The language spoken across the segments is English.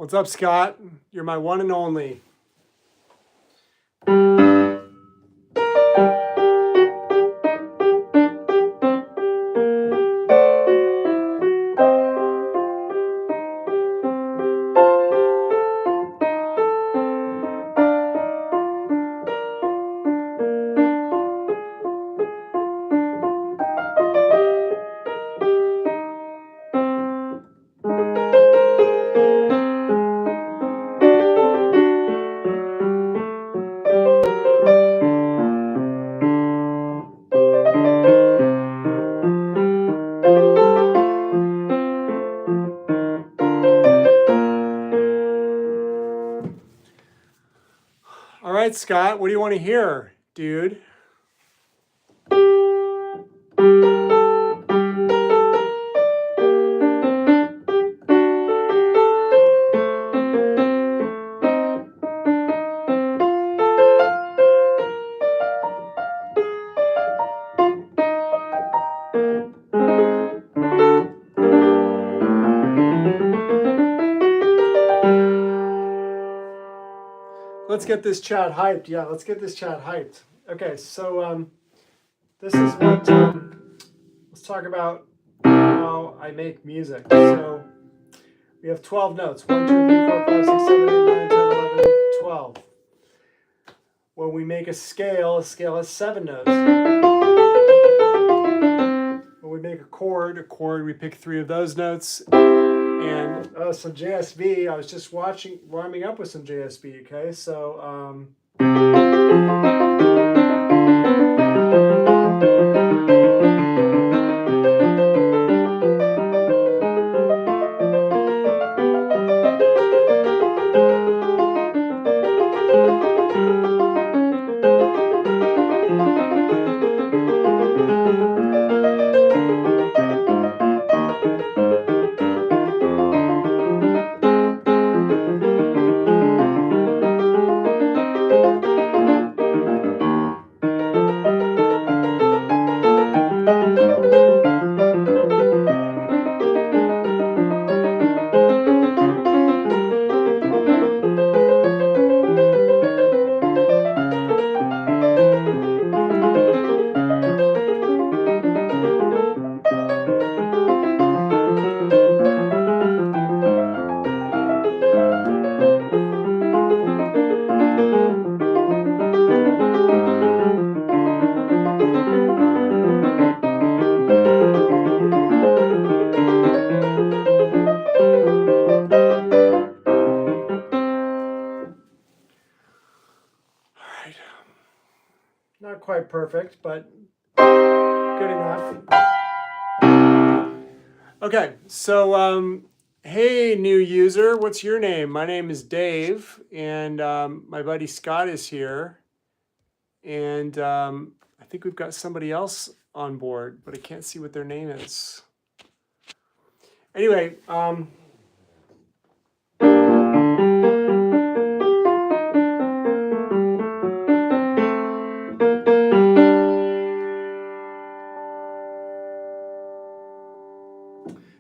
What's up, Scott? You're my one and only. All right, Scott, what do you want to hear, dude? Let's get this chat hyped. Yeah, let's get this chat hyped. Okay, so this is what, let's talk about how I make music. So we have 12 notes. 1, 2, 3, 4, 5, 6, 7, 8, 9, 10, 11, 12. When we make a scale has 7 notes. When we make a chord, we pick 3 of those notes. And some JSB, I was just warming up with some JSB, okay? So, not quite perfect, but good enough. Okay, so hey, new user, what's your name? My name is Dave, and my buddy Scott is here. And I think we've got somebody else on board, but I can't see what their name is. Anyway,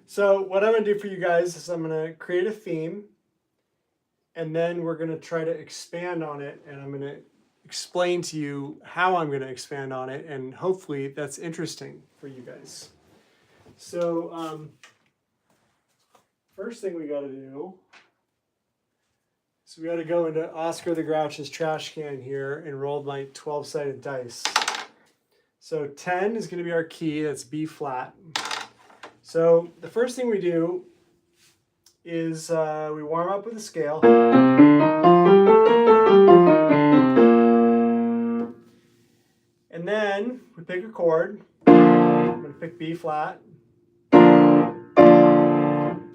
so what I'm going to do for you guys is I'm going to create a theme, and then we're going to try to expand on it, and I'm going to explain to you how I'm going to expand on it, and hopefully that's interesting for you guys. So first thing we got to do is we got to go into Oscar the Grouch's trash can here and roll my 12-sided dice. So 10 is going to be our key, that's B flat. So the first thing we do is we warm up with a scale. And then we pick a chord. I'm going to pick B flat.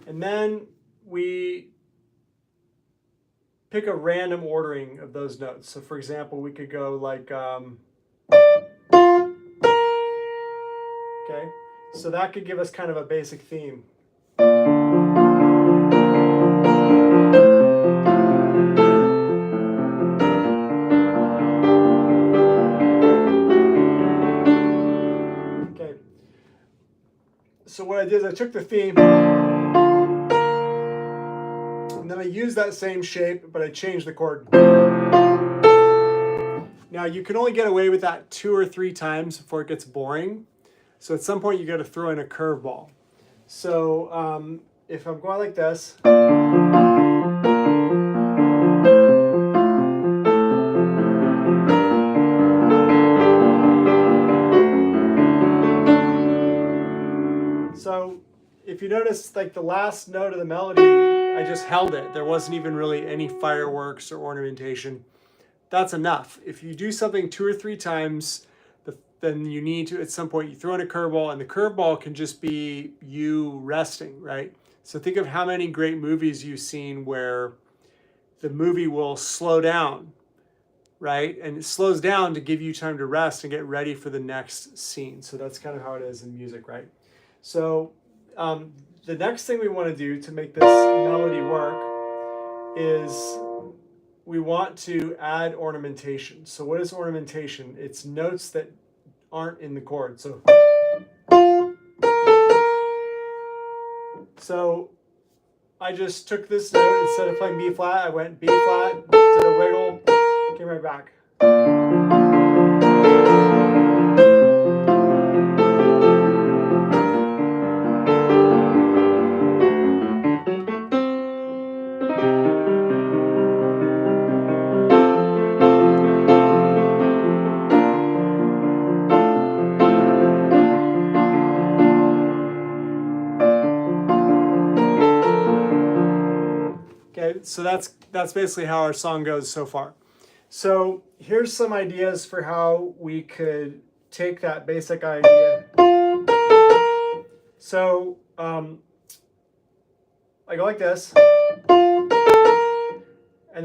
And then we pick a random ordering of those notes. So for example, we could go like, okay, so that could give us kind of a basic theme. Okay, so what I did is I took the theme, and then I use that same shape, but I change the chord. Now you can only get away with that 2 or 3 times before it gets boring. So at some point you got to throw in a curveball. So if I'm going like this, so if you notice, like the last note of the melody, I just held it. There wasn't even really any fireworks or ornamentation. That's enough. If you do something 2 or 3 times, then you need to, at some point, you throw in a curveball, and the curveball can just be you resting, right? So think of how many great movies you've seen where the movie will slow down, right? And it slows down to give you time to rest and get ready for the next scene. So that's kind of how it is in music, right? So the next thing we want to do to make this melody work is we want to add ornamentation. So what is ornamentation? It's notes that aren't in the chord. So I just took this note, instead of playing B flat, I went B flat, did a wiggle, came right back. Okay, so that's basically how our song goes so far. So here's some ideas for how we could take that basic idea. So I go like this, and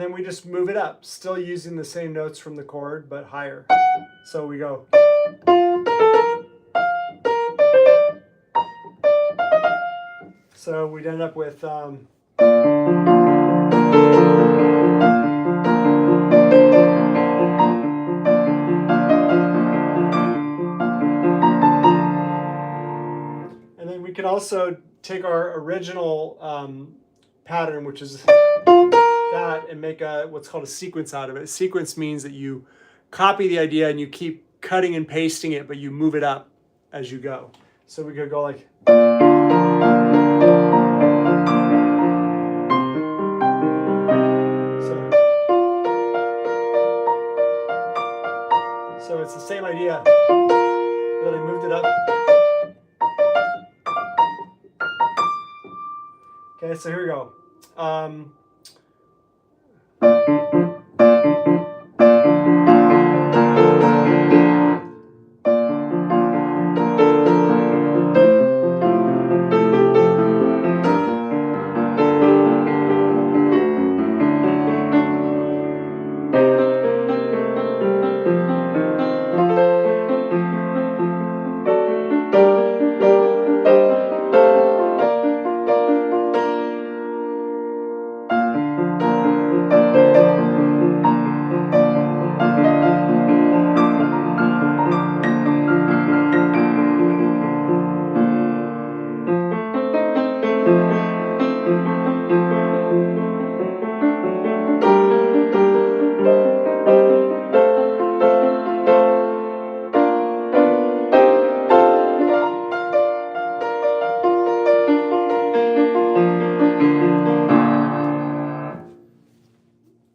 then we just move it up, still using the same notes from the chord, but higher. So we go. So we'd end up with and then we can also take our original pattern, which is that, and make what's called a sequence out of it. A sequence means that you copy the idea and you keep cutting and pasting it, but you move it up as you go. So we could go like. So it's the same idea, but I moved it up. Okay, so here we go.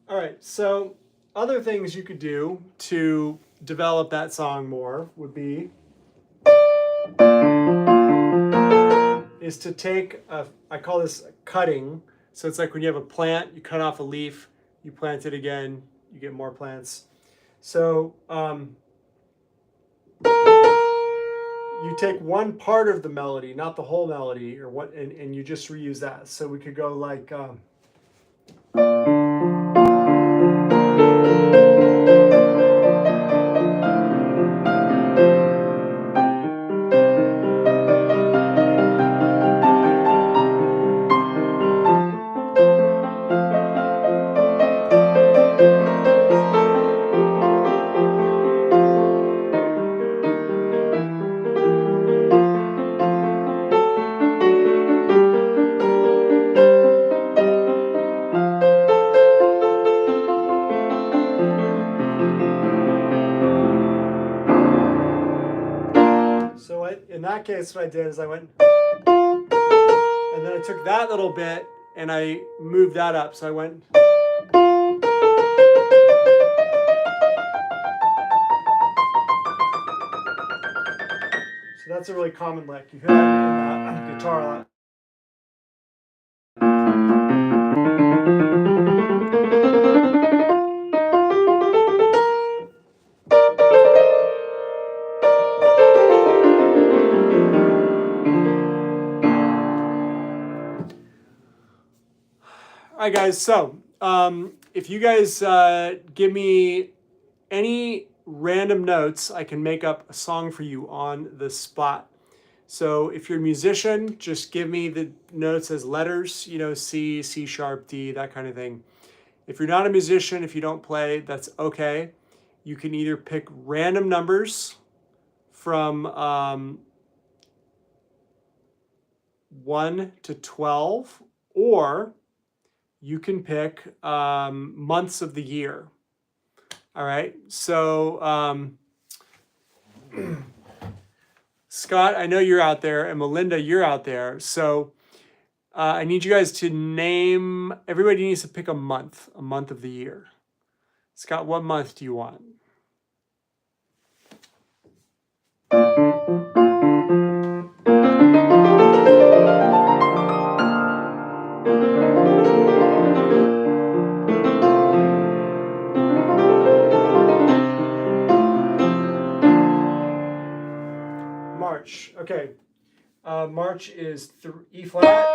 All right, so other things you could do to develop that song more would be is to take I call this cutting. So it's like when you have a plant, you cut off a leaf, you plant it again, you get more plants. So you take one part of the melody, not the whole melody, or what, and you just reuse that. So we could go like. that case, what I did is I went, and then I took that little bit and I moved that up. So I went. So that's a really common lick. You hear that in guitar a lot. All right, guys. So if you guys give me any random notes, I can make up a song for you on the spot. So if you're a musician, just give me the notes as letters, you know, C, C sharp, D, that kind of thing. If you're not a musician, if you don't play, that's okay. You can either pick random numbers from 1 to 12, or you can pick months of the year. All right. So Scott, I know you're out there, and Melinda, you're out there. So I need you guys to name, everybody needs to pick a month of the year. Scott, what month do you want? March. Okay. March is E flat.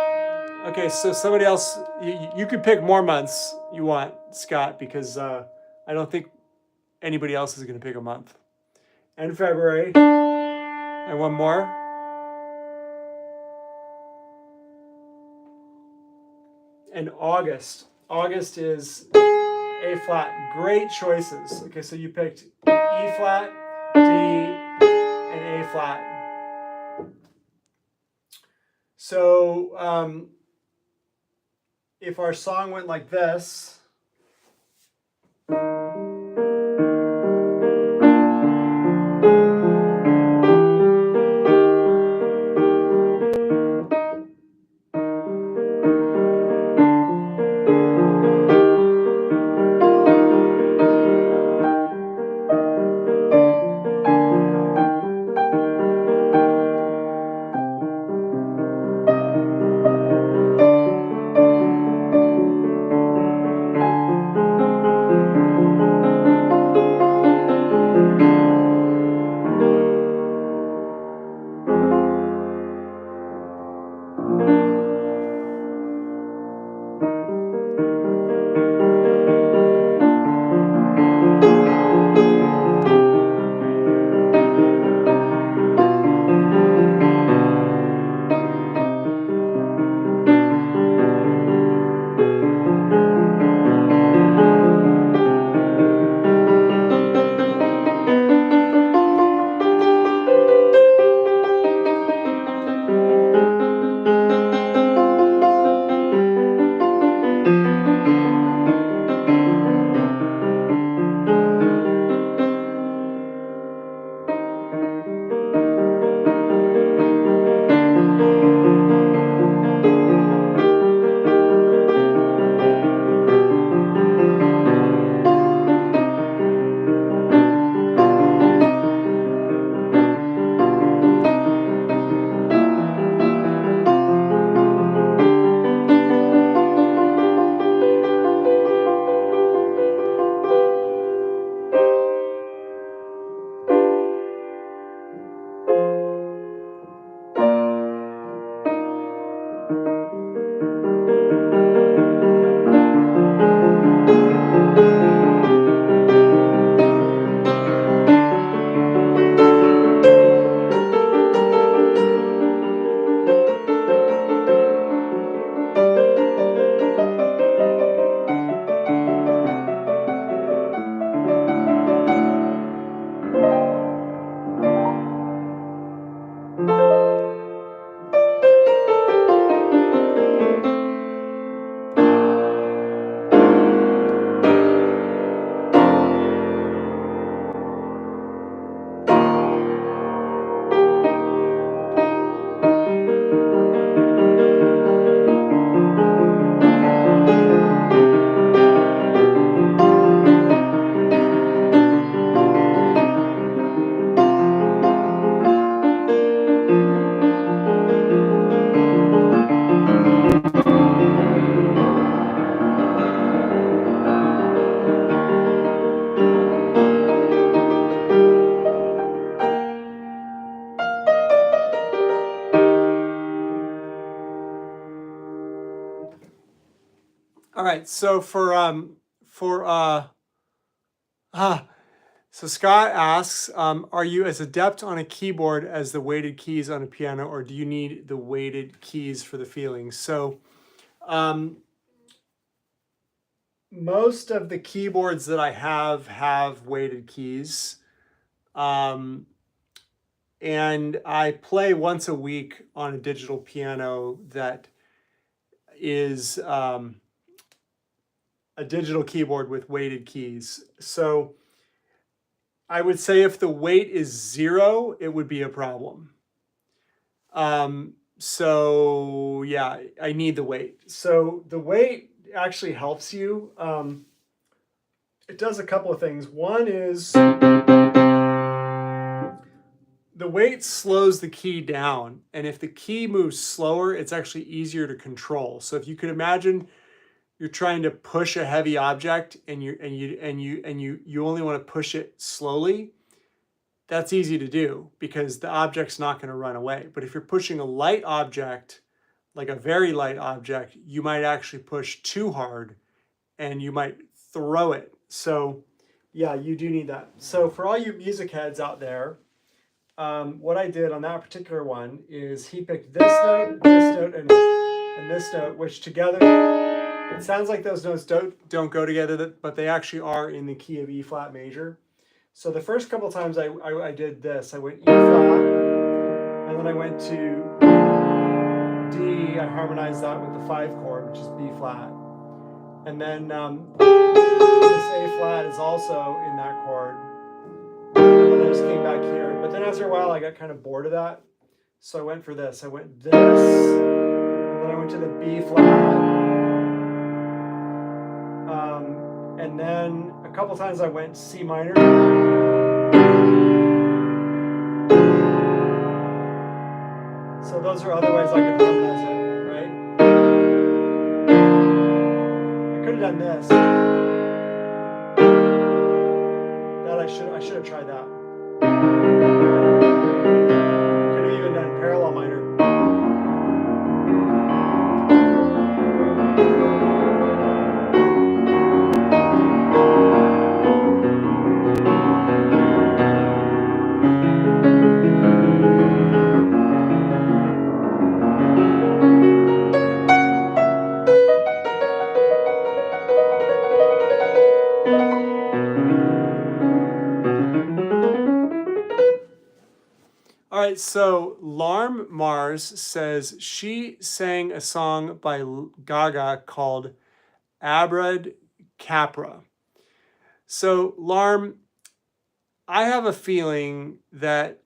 Okay, so somebody else, you could pick more months you want, Scott, because I don't think anybody else is going to pick a month. And February. And one more. And August. August is A flat. Great choices. Okay, so you picked E flat, D, and A flat. So if our song went like this, All right, so for so Scott asks, are you as adept on a keyboard as the weighted keys on a piano, or do you need the weighted keys for the feeling? So most of the keyboards that I have weighted keys. And I play once a week on a digital piano that is a digital keyboard with weighted keys. So I would say if the weight is 0, it would be a problem. So yeah, I need the weight. So the weight actually helps you. It does a couple of things. One is the weight slows the key down, and if the key moves slower, it's actually easier to control. So if you could imagine you're trying to push a heavy object and you only want to push it slowly, that's easy to do because the object's not going to run away. But if you're pushing a light object, like a very light object, you might actually push too hard and you might throw it. So yeah, you do need that. So for all you music heads out there, what I did on that particular one is he picked this note, and this note, which together, it sounds like those notes don't go together, but they actually are in the key of E flat major. So the first couple times I did this, I went E flat, and then I went to D, I harmonized that with the 5 chord, which is B flat. And then this A flat is also in that chord. And then I just came back here. But then after a while, I got kind of bored of that. So I went for this. I went this, and then I went to the B flat. And then a couple times I went C minor. So those are other ways I could harmonize it, right? I could have done this. That I should have tried that. Could have even done parallel minor. All right, so Larm Mars says she sang a song by Gaga called Abrad Capra. So Larm, I have a feeling that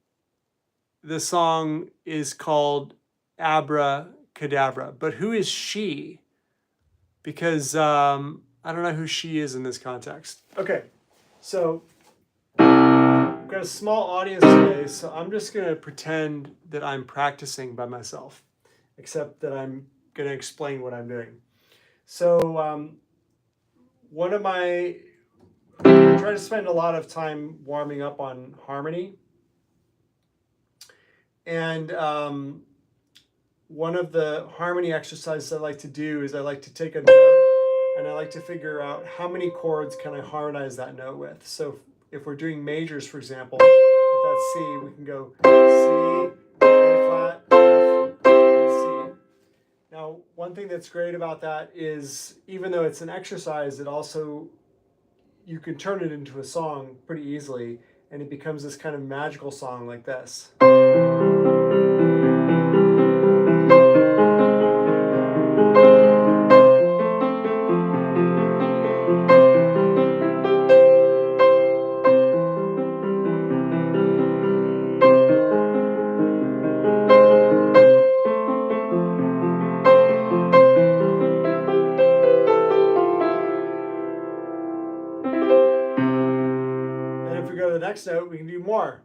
the song is called Abracadabra, but who is she? Because I don't know who she is in this context. Okay, so I've got a small audience today, so I'm just going to pretend that I'm practicing by myself, except that I'm going to explain what I'm doing. So I try to spend a lot of time warming up on harmony. And one of the harmony exercises I like to do is I like to take a note and I like to figure out how many chords can I harmonize that note with. So if we're doing majors, for example, if that's C, we can go C, A flat, F, and C. Now, one thing that's great about that is even though it's an exercise, it also, you can turn it into a song pretty easily, and it becomes this kind of magical song like this. And if we go to the next note, we can do more.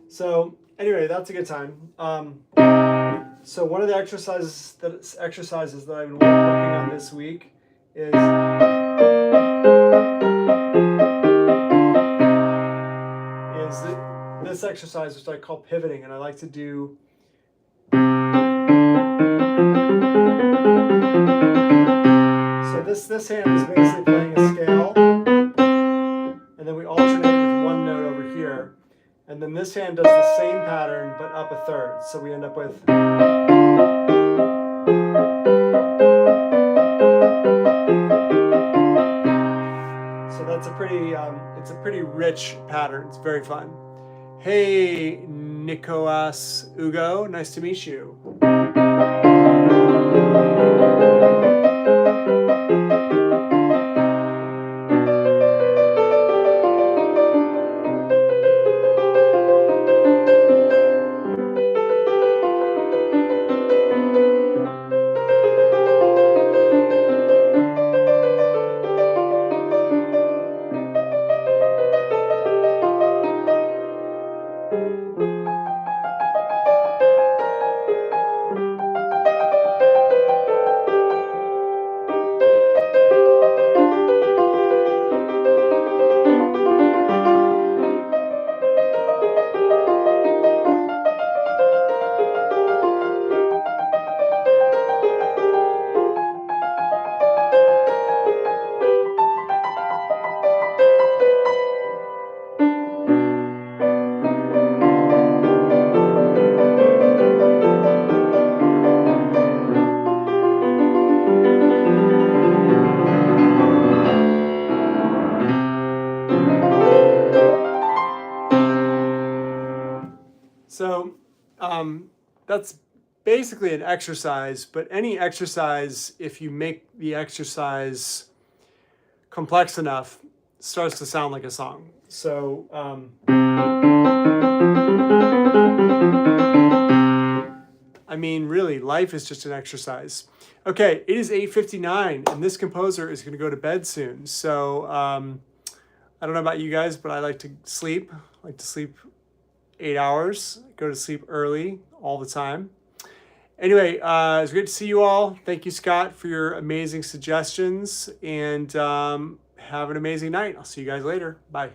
So anyway, that's a good time. So one of the exercises that I've been working on this week is this exercise, which I call pivoting, and I like to do. So this hand is basically playing a scale, and then we alternate with one note over here, and then this hand does the same pattern but up a third. So we end up with. So that's a pretty, it's a pretty rich pattern. It's very fun. Hey, Nicolas Ugo, nice to meet you. So that's basically an exercise, but any exercise, if you make the exercise complex enough, starts to sound like a song. So I mean, really, life is just an exercise. Okay, it is 8:59, and this composer is going to go to bed soon. So I don't know about you guys, but I like to sleep. I like to sleep 8 hours, go to sleep early all the time. Anyway, it's great to see you all. Thank you, Scott, for your amazing suggestions, and have an amazing night. I'll see you guys later. Bye.